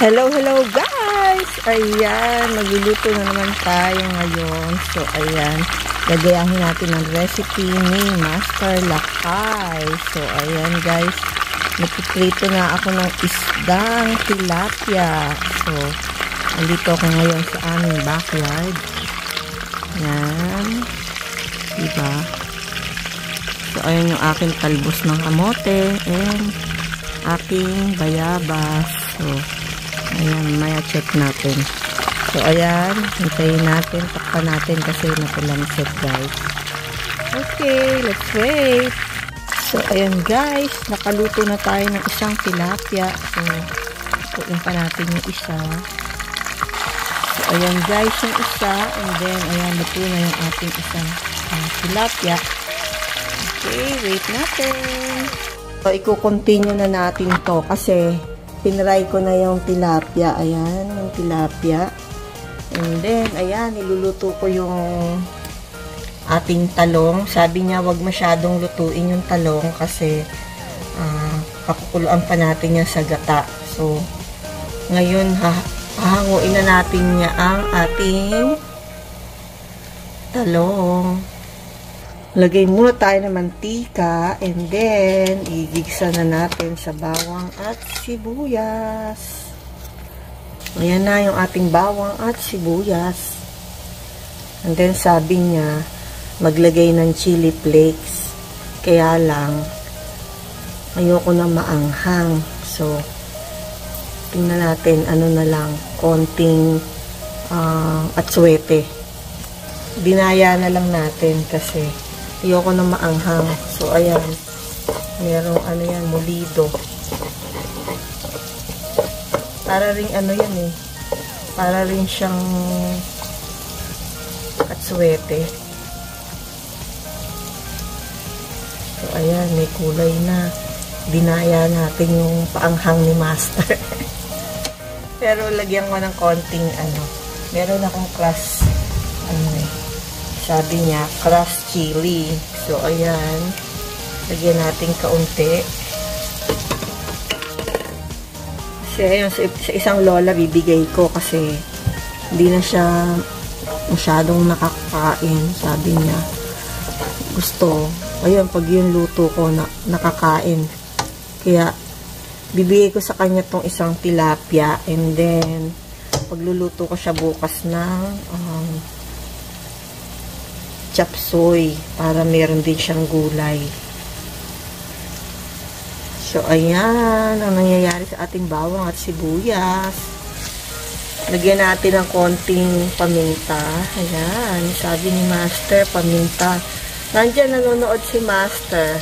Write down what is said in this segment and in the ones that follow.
Hello guys! Ayan, magluluto na naman tayo ngayon. So, ayan, gagayahin natin ang recipe ni Master Lakay. So, ayan guys, nagpiprito na ako ng isdang tilapia. So, andito ako ngayon sa aming backyard. Ayan. Diba? So, ayan yung aking talbos ng kamote and aking bayabas. So, ayan, maya check natin. So, ayan, hintayin natin, takpan natin kasi napalamset guys. Okay, let's wait. So, ayan guys, nakaluto na tayo ng isang tilapia. So, tutuin pa natin yung isa. So, ayan guys, yung isa. And then, ayan, luto na yung ating isang tilapia. Okay, wait natin. So, i-continue na natin to kasi pinray ko na yung tilapia. Ayan, yung tilapia. And then, ayan, niluluto ko yung ating talong. Sabi niya, wag masyadong lutuin yung talong kasi pakukuluan pa natin yan sa gata. So, ngayon, hahanguin na natin niya ang ating talong. Lagay muna tayo ng mantika and then igigsa na natin sa bawang at sibuyas. Ayan na yung ating bawang at sibuyas. And then sabi niya maglagay ng chili flakes. Kaya lang ayoko na maanghang. So tingnan natin ano na lang, konting atswete. Dinaya na lang natin kasi ayoko na maanghang. So, ayan. Merong ano yan, molido. Para rin ano yan eh. Para rin siyang katswete. So, ayan. May kulay na. Dinaya natin yung paanghang ni Master. Pero, lagyan ko ng konting ano. Meron akong crush ano eh. Sabi niya, crushed chili. So, ayan. Lagyan natin kaunti. Kasi, ayun, sa isang lola bibigay ko kasi hindi na siya masyadong nakakain. Sabi niya, gusto. Ayun, pag yung luto ko, nakakain. Kaya, bibigay ko sa kanya tong isang tilapia. And then, pagluluto ko siya bukas ng chop suey para meron din siyang gulay. So, ayan ang nangyayari sa ating bawang at sibuyas. Lagyan natin ng konting paminta. Ayan, sabi ni Master, paminta. Nandiyan nanonood si Master.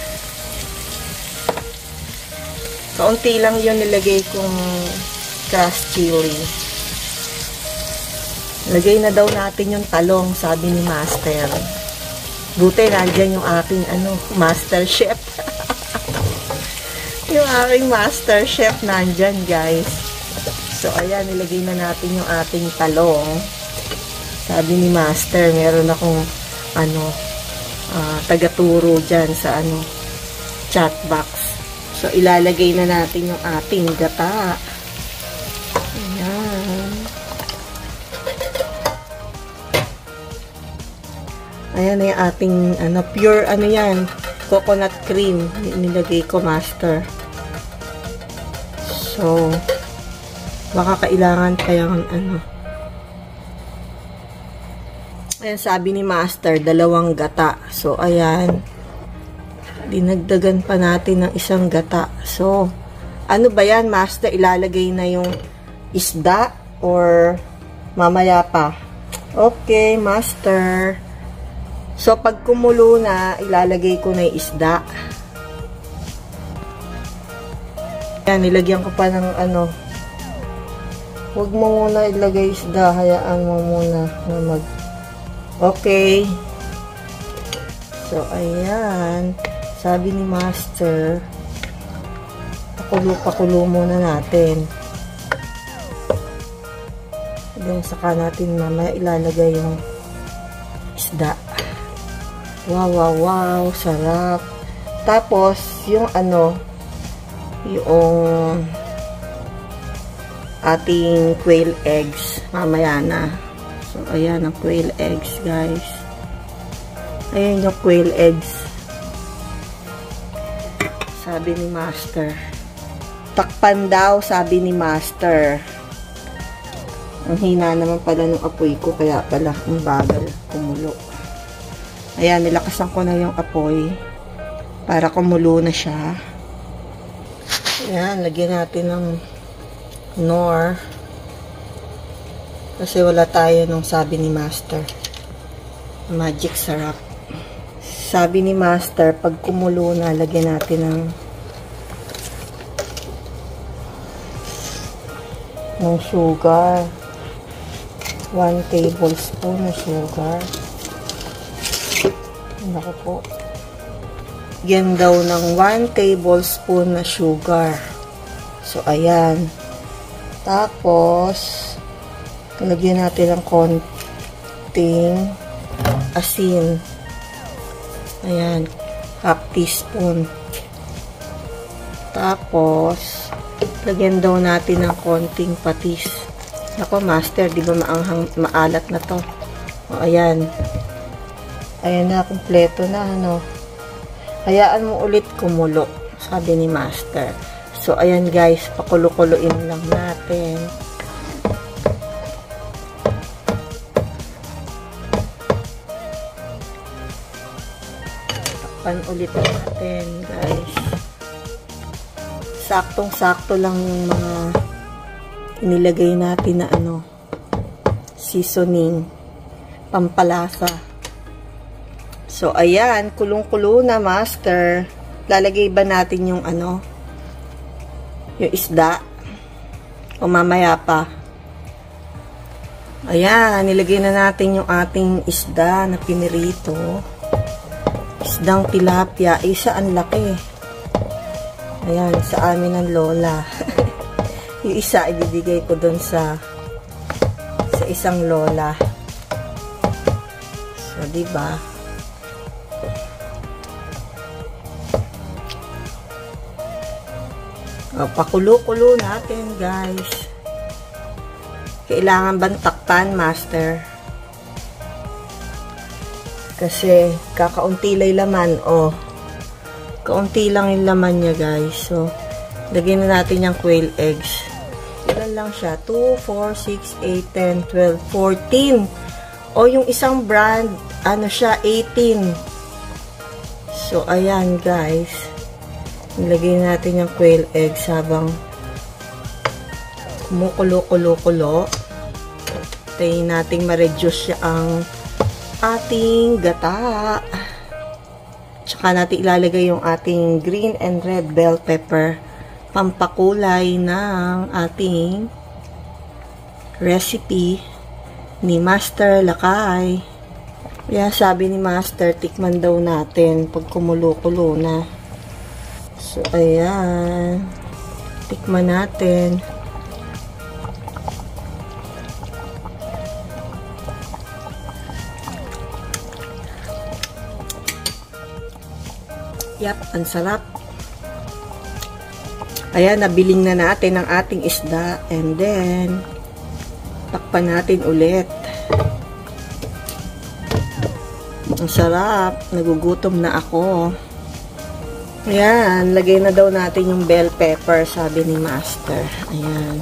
Kaunti lang yun nilagay kong crushed chili. Lagay na daw natin yung talong, sabi ni Master. Buti, nandyan yung aking, Master Chef. Yung aking Master Chef nandyan, guys. So, ayan, nilagay na natin yung ating talong. Sabi ni Master, meron akong, tagaturo dyan sa, chat box. So, ilalagay na natin yung ating gata. Ayan. Ayan na yung ating, pure, yan, coconut cream. Nilagay ko, Master. So, baka kailangan kayang, Ayan, sabi ni Master, 2 gata. So, ayan. Dinagdagan pa natin ng isang gata. So, ano ba yan, Master? Ilalagay na yung isda or mamaya pa? Okay, Master. So, pag kumulo na, ilalagay ko na yung isda. Yan, nilagyan ko pa ng huwag mo muna ilagay isda. Hayaan mo muna na Okay. So, ayan. Sabi ni Master, pakulo muna natin. Then, saka natin mamaya ilalagay yung isda. Wow, sarap. Tapos, yung ating quail eggs. Mamaya na. So, ayan ang quail eggs, guys. Ayan yung quail eggs. Sabi ni Master. Takpan daw, sabi ni Master. Ang hina naman pala ng apoy ko, kaya pala ang bagal kumulo. Ayan, nilakasan ko na yung apoy para kumulo na siya. Ayan, lagyan natin ng Knorr. Kasi wala tayo nung sabi ni Master. Magic sarap. Sabi ni Master, pag kumulo na, lagyan natin ng sugar. 1 tablespoon na sugar. Naku po. Lagyan daw ng 1 tablespoon na sugar. So, ayan. Tapos, lagyan natin ng konting asin. Ayan. Half teaspoon. Tapos, lagyan daw natin ng konting patis. Ako, Master, di ba maalat na to? O, ayan. Ayan na, kumpleto na, ano. Hayaan mo ulit kumulo, sabi ni Master. So, ayan guys, pakulo-kuloin lang natin. Takpan ulit natin, guys. Saktong-sakto lang yung mga inilagay natin na ano, seasoning, pampalasa. So, ayan, kulong-kulo na, Master. Lalagay ba natin yung ano, yung isda? O mamaya pa? Ayan, nilagay na natin yung ating isda na pinirito. Isdang tilapia. Isa, ang laki. Ayan, sa amin ng lola. Yung isa, ibibigay ko dun sa isang lola. So, diba? O, pakulo-kulo natin, guys. Kailangan bang takpan, Master? Kasi, kakaunti lang laman. O, kaunti lang yung laman niya, guys. So, lagyan na natin yung quail eggs. Ilan lang siya? 2, 4, 6, 8, 10, 12, 14. O, yung isang brand, ano siya, 18. So, ayan, guys. Nilagay natin yung quail eggs habang kumukulo-kulo-kulo. Tayin natin ma-reduce siya ang ating gata. Tsaka natin ilalagay yung ating green and red bell pepper. Pampakulay ng ating recipe ni Master Lakay. Kaya sabi ni Master, tikman daw natin pag kumulo-kulo na. So, ayan. Tikman natin. Yap, ang sarap. Ayan, nabiling na natin ang ating isda. And then, takpan natin ulit. Ang sarap. Nagugutom na ako. Ayan, lagay na daw natin yung bell pepper, sabi ni Master. Ayan.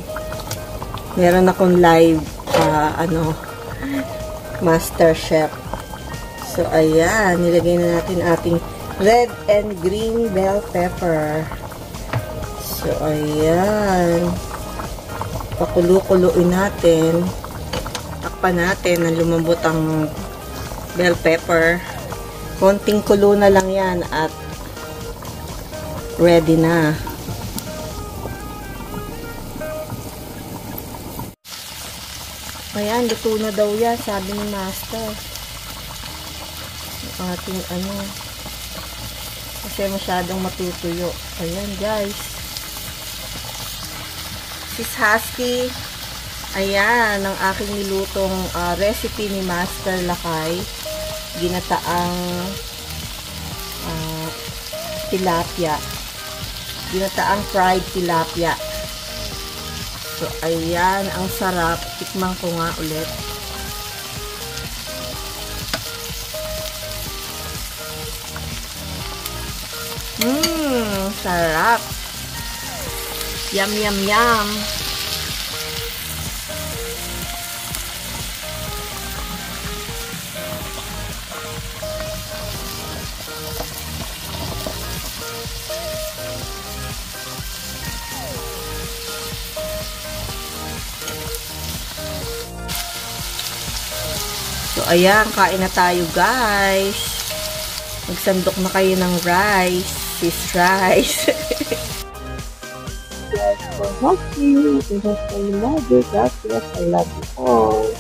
Meron akong live, Master Chef. So, ayan, nilagay na natin ating red and green bell pepper. So, ayan. Pakulo-kuloin natin. Takpan natin na lumambot ang bell pepper. Konting kulo na lang yan at ready na. Ayan, luto na daw yan, sabi ni Master. Yung ating kasi masyadong matutuyo. Ayan, guys. Sis Husky. Ayan, ang aking nilutong recipe ni Master Lakay. Ginataang tilapia. Ginataang fried tilapia. So, ayan. Ang sarap. Tikman ko nga ulit. Sarap. Yum, yum, yum. So, ayan, kain na tayo, guys. Magsandok na kayo ng rice. This rice. Guys, for watching. If you guys love it, I love you all.